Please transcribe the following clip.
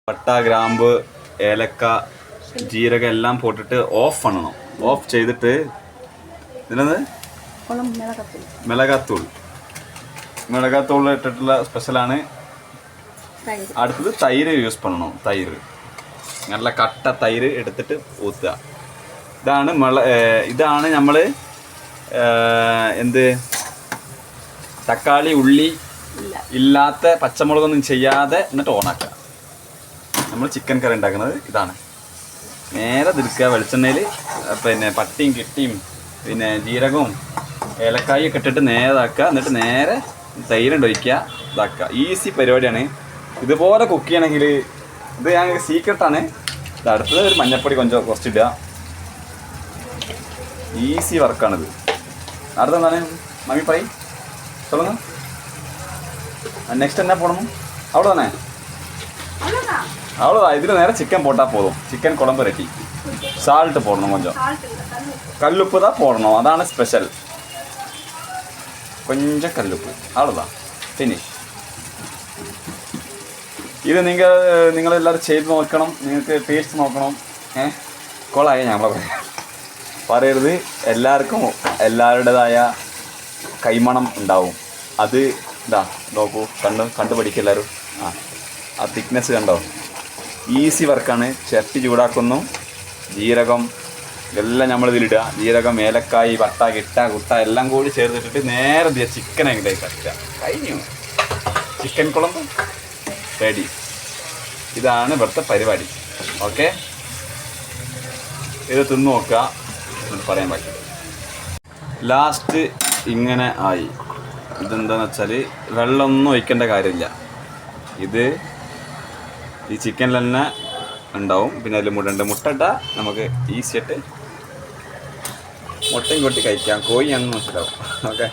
പട്ട, ഗ്രാമ്പ്, ഏലക്ക, ജീരകം എല്ലാം പോട്ടിട്ട് ഓഫ് പണണം. ഓഫ് ചെയ്തിട്ട് ഇതിനത് മിളകാത്തൂൾ ഇട്ടിട്ടുള്ള സ്പെഷ്യലാണ്. അടുത്തത് തൈര് യൂസ് പണണം. തൈര് നല്ല കട്ട തൈര് എടുത്തിട്ട് ഊത്തുക. ഇതാണ് നമ്മൾ എന്ത് തക്കാളി ഉള്ളി ഇല്ലാത്ത പച്ചമുളകൊന്നും ചെയ്യാതെ എന്നിട്ട് ഓണാക്കുക. നമ്മൾ ചിക്കൻ കറി ഉണ്ടാക്കുന്നത് ഇതാണ്. നേരെ തിരിക്കുക വെളിച്ചെണ്ണയിൽ, പിന്നെ പട്ടിയും കിട്ടിയും പിന്നെ ജീരകവും ഏലക്കായും ഒക്കെ ഇട്ടിട്ട് നേരെ ഇതാക്കുക. എന്നിട്ട് നേരെ തൈരുണ്ട് ഒഴിക്കുക, ഇതാക്കുക. ഈസി പരിപാടിയാണ്. ഇതുപോലെ കുക്ക് ചെയ്യണമെങ്കിൽ ഇത് ഞാൻ സീക്രട്ടാണ്. ഇത് അടുത്തത് ഒരു മഞ്ഞൾപ്പൊടി കുറച്ചിടുക. ഈസി വർക്കാണിത്. അടുത്തെന്താണ് മമ്മി പറയും ചൊല്ലുന്നു. നെക്സ്റ്റ് എന്നാ പോകണം? അவ்வளோதானே அவ்வளோதான். இதில் நேரம் சிக்கன் போட்டால் போதும். சிக்கன் குழம்பு ரெடி. சால்ட்டு போடணும், கொஞ்சம் கல்லுப்பு தான் போடணும். அதான ஸ்பெஷல். கொஞ்சம் கல்லுப்பு, அவ்வளோதான். ഫിനിഷ്. ഇത് നിങ്ങളെല്ലാവരും ചെയ്ത് നോക്കണം. നിങ്ങൾക്ക് ടേസ്റ്റ് നോക്കണം. കൊളായ ഞങ്ങളെ പറയരുത്. എല്ലാവർക്കും എല്ലാവരുടേതായ കൈമണം ഉണ്ടാവും. അത് ഇതാ നോക്കൂ, കണ്ടുപഠിക്കുക എല്ലാവരും. ആ തിക്നെസ് കണ്ടോ? ഈസി വർക്കാണ്. ചട്ടി ചൂടാക്കുന്നു, ജീരകം എല്ലാം നമ്മളിതിലിടുക. ജീരകം, ഏലക്കായി, പട്ട, കിട്ട, കുട്ട എല്ലാം കൂടി ചേർത്തിട്ടിട്ട് നേരെ ചിക്കൻ എങ്ങോട്ടേക്ക് കത്തുക. കഴിഞ്ഞു, ചിക്കൻ കുളമ്പ് റെഡി. ഇതാണ് ഇവിടുത്തെ പരിപാടി. ഓക്കെ, ഇത് തിന്നു നോക്കുക, പറയാൻ പറ്റും. ലാസ്റ്റ് ഇങ്ങനെ ആയി. ഇതെന്താണെന്ന് വെച്ചാൽ വെള്ളമൊന്നും ഒഴിക്കേണ്ട കാര്യമില്ല. ഇത് ഈ ചിക്കനിൽ തന്നെ ഉണ്ടാവും. പിന്നെ അതിൽ മുട്ട ഇട്ടാൽ നമുക്ക് ഈസി ആയിട്ട് മുട്ടയും കൊട്ടി കഴിക്കാം. കോഴിയാണെന്ന് മനസ്സിലാവും. ഓക്കെ.